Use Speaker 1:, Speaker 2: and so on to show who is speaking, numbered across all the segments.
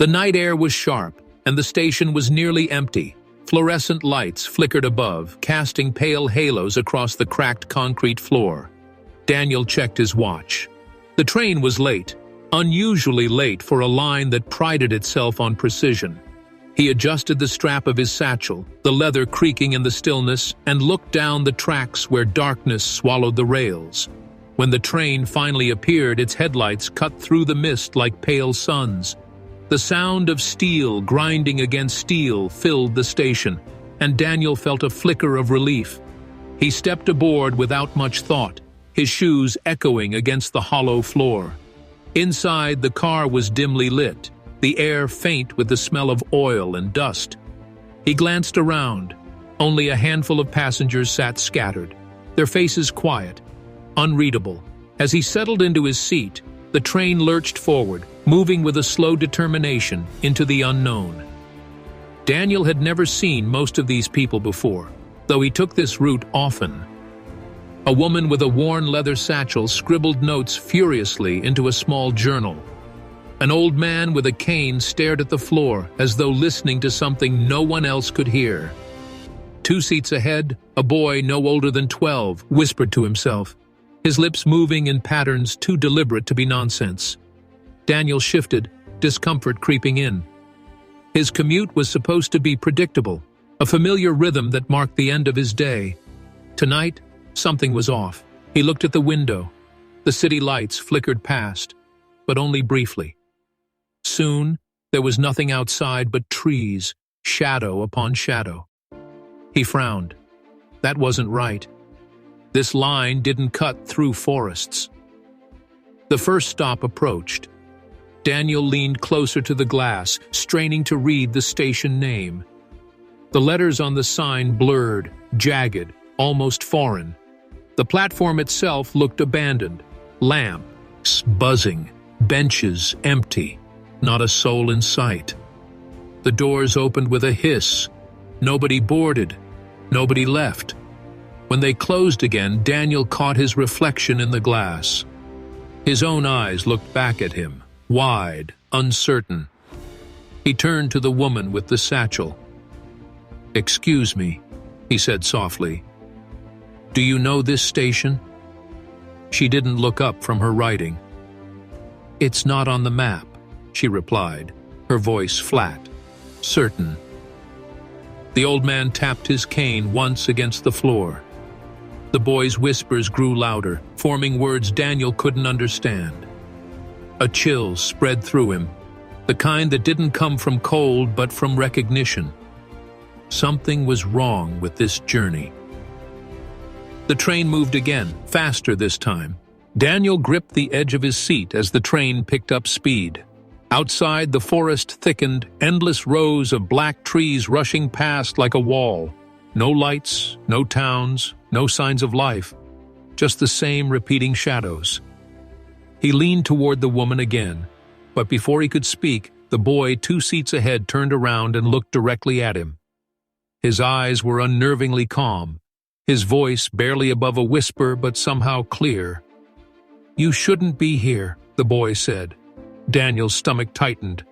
Speaker 1: The night air was sharp, and the station was nearly empty. Fluorescent lights flickered above, casting pale halos across the cracked concrete floor. Daniel checked his watch. The train was late, unusually late for a line that prided itself on precision. He adjusted the strap of his satchel, the leather creaking in the stillness, and looked down the tracks where darkness swallowed the rails. When the train finally appeared, its headlights cut through the mist like pale suns. The sound of steel grinding against steel filled the station, and Daniel felt a flicker of relief. He stepped aboard without much thought, his shoes echoing against the hollow floor. Inside, the car was dimly lit, the air faint with the smell of oil and dust. He glanced around. Only a handful of passengers sat scattered, their faces quiet, unreadable. As he settled into his seat, the train lurched forward, moving with a slow determination into the unknown. Daniel had never seen most of these people before, though he took this route often. A woman with a worn leather satchel scribbled notes furiously into a small journal. An old man with a cane stared at the floor as though listening to something no one else could hear. 2 seats ahead, a boy no older than 12 whispered to himself, his lips moving in patterns too deliberate to be nonsense. Daniel shifted, discomfort creeping in. His commute was supposed to be predictable, a familiar rhythm that marked the end of his day. Tonight, something was off. He looked at the window. The city lights flickered past, but only briefly. Soon, there was nothing outside but trees, shadow upon shadow. He frowned. That wasn't right. This line didn't cut through forests. The first stop approached. Daniel leaned closer to the glass, straining to read the station name. The letters on the sign blurred, jagged, almost foreign. The platform itself looked abandoned. Lamps buzzing, benches empty, not a soul in sight. The doors opened with a hiss. Nobody boarded. Nobody left. When they closed again, Daniel caught his reflection in the glass. His own eyes looked back at him, wide, uncertain. He turned to the woman with the satchel. "Excuse me," he said softly. "Do you know this station?" She didn't look up from her writing. "It's not on the map," she replied, her voice flat, certain. The old man tapped his cane once against the floor. The boy's whispers grew louder, forming words Daniel couldn't understand. A chill spread through him, the kind that didn't come from cold but from recognition. Something was wrong with this journey. The train moved again, faster this time. Daniel gripped the edge of his seat as the train picked up speed. Outside, the forest thickened, endless rows of black trees rushing past like a wall. No lights, no towns, no signs of life, just the same repeating shadows. He leaned toward the woman again, but before he could speak, the boy 2 seats ahead turned around and looked directly at him. His eyes were unnervingly calm, his voice barely above a whisper but somehow clear. "You shouldn't be here," the boy said. Daniel's stomach tightened.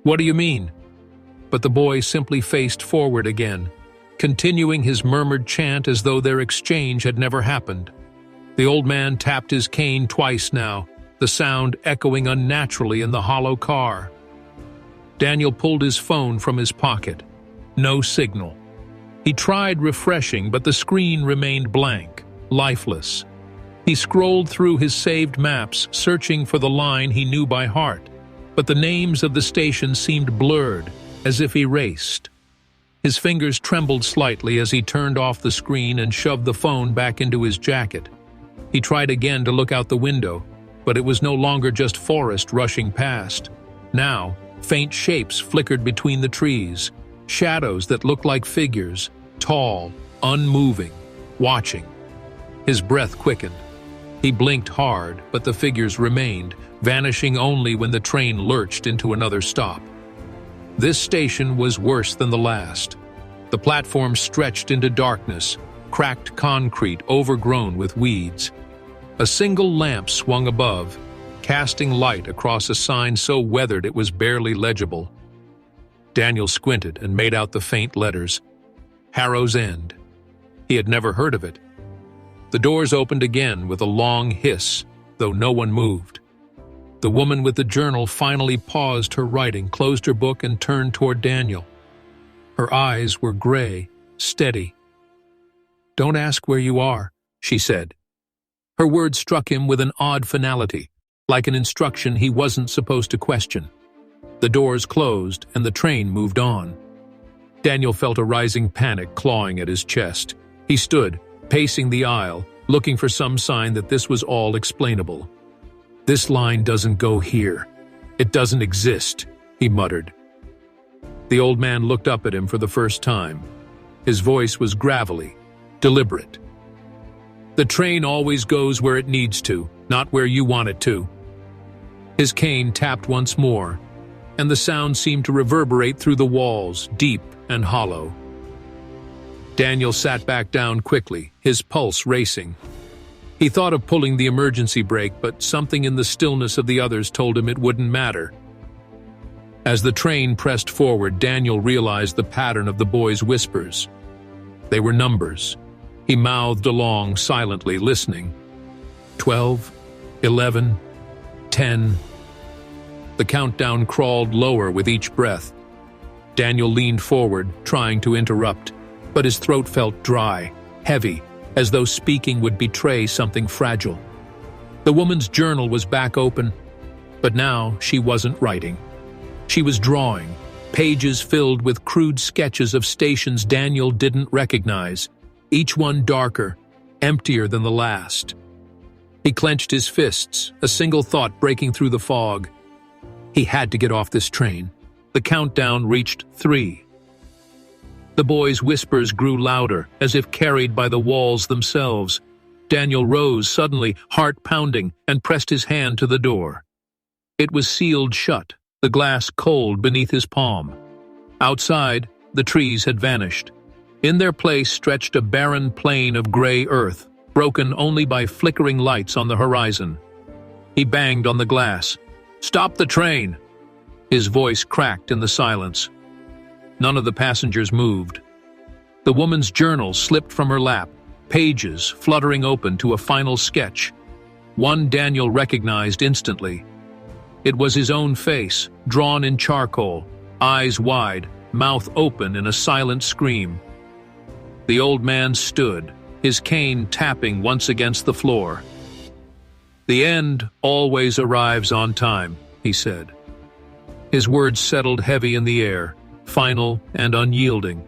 Speaker 1: "What do you mean?" But the boy simply faced forward again, continuing his murmured chant as though their exchange had never happened. The old man tapped his cane twice now, the sound echoing unnaturally in the hollow car. Daniel pulled his phone from his pocket. No signal. He tried refreshing, but the screen remained blank, lifeless. He scrolled through his saved maps, searching for the line he knew by heart, but the names of the stations seemed blurred, as if erased. His fingers trembled slightly as he turned off the screen and shoved the phone back into his jacket. He tried again to look out the window, but it was no longer just forest rushing past. Now, faint shapes flickered between the trees, shadows that looked like figures, tall, unmoving, watching. His breath quickened. He blinked hard, but the figures remained, vanishing only when the train lurched into another stop. This station was worse than the last. The platform stretched into darkness, cracked concrete overgrown with weeds. A single lamp swung above, casting light across a sign so weathered it was barely legible. Daniel squinted and made out the faint letters. Harrow's End. He had never heard of it. The doors opened again with a long hiss, though no one moved. The woman with the journal finally paused her writing, closed her book, and turned toward Daniel. Her eyes were gray, steady. "Don't ask where you are," she said. Her words struck him with an odd finality, like an instruction he wasn't supposed to question. The doors closed, and the train moved on. Daniel felt a rising panic clawing at his chest. He stood, pacing the aisle, looking for some sign that this was all explainable. "This line doesn't go here. It doesn't exist," he muttered. The old man looked up at him for the first time. His voice was gravelly, deliberate. "The train always goes where it needs to, not where you want it to." His cane tapped once more, and the sound seemed to reverberate through the walls, deep and hollow. Daniel sat back down quickly, his pulse racing. He thought of pulling the emergency brake, but something in the stillness of the others told him it wouldn't matter. As the train pressed forward, Daniel realized the pattern of the boy's whispers. They were numbers. He mouthed along silently, listening. 12, 11, 10. The countdown crawled lower with each breath. Daniel leaned forward, trying to interrupt, but his throat felt dry, heavy, as though speaking would betray something fragile. The woman's journal was back open, but now she wasn't writing. She was drawing, pages filled with crude sketches of stations Daniel didn't recognize, each one darker, emptier than the last. He clenched his fists, a single thought breaking through the fog. He had to get off this train. The countdown reached 3. The boy's whispers grew louder, as if carried by the walls themselves. Daniel rose suddenly, heart pounding, and pressed his hand to the door. It was sealed shut, the glass cold beneath his palm. Outside, the trees had vanished. In their place stretched a barren plain of gray earth, broken only by flickering lights on the horizon. He banged on the glass. "Stop the train!" His voice cracked in the silence. None of the passengers moved. The woman's journal slipped from her lap, pages fluttering open to a final sketch. One Daniel recognized instantly. It was his own face, drawn in charcoal, eyes wide, mouth open in a silent scream. The old man stood, his cane tapping once against the floor. "The end always arrives on time," he said. His words settled heavy in the air, final and unyielding.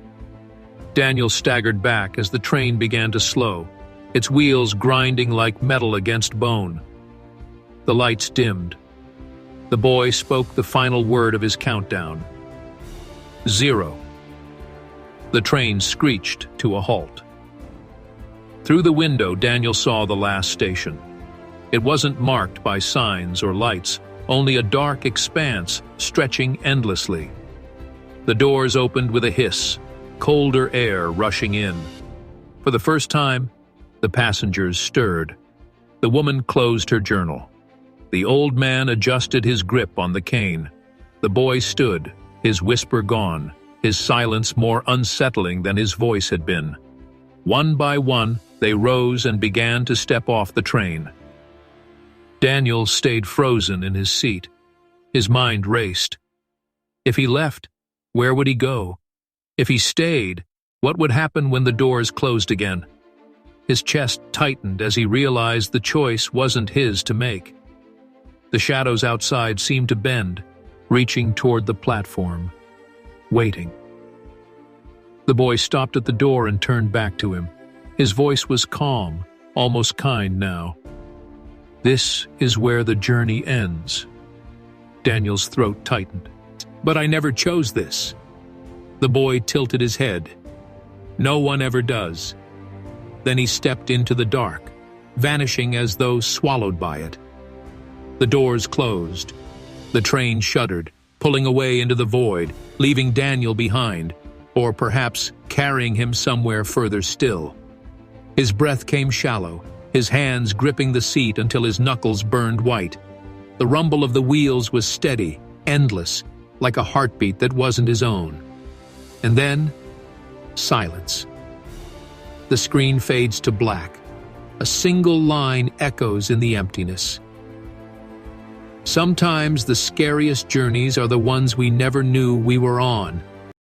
Speaker 1: Daniel staggered back as the train began to slow, its wheels grinding like metal against bone. The lights dimmed. The boy spoke the final word of his countdown. 0. The train screeched to a halt. Through the window, Daniel saw the last station. It wasn't marked by signs or lights, only a dark expanse stretching endlessly. The doors opened with a hiss, colder air rushing in. For the first time, the passengers stirred. The woman closed her journal. The old man adjusted his grip on the cane. The boy stood, his whisper gone, his silence more unsettling than his voice had been. One by one, they rose and began to step off the train. Daniel stayed frozen in his seat. His mind raced. If he left, where would he go? If he stayed, what would happen when the doors closed again? His chest tightened as he realized the choice wasn't his to make. The shadows outside seemed to bend, reaching toward the platform, waiting. The boy stopped at the door and turned back to him. His voice was calm, almost kind now. "This is where the journey ends." Daniel's throat tightened. "But I never chose this." The boy tilted his head. "No one ever does." Then he stepped into the dark, vanishing as though swallowed by it. The doors closed. The train shuddered, pulling away into the void, leaving Daniel behind, or perhaps carrying him somewhere further still. His breath came shallow, his hands gripping the seat until his knuckles burned white. The rumble of the wheels was steady, endless, like a heartbeat that wasn't his own. And then, silence. The screen fades to black. A single line echoes in the emptiness. Sometimes the scariest journeys are the ones we never knew we were on.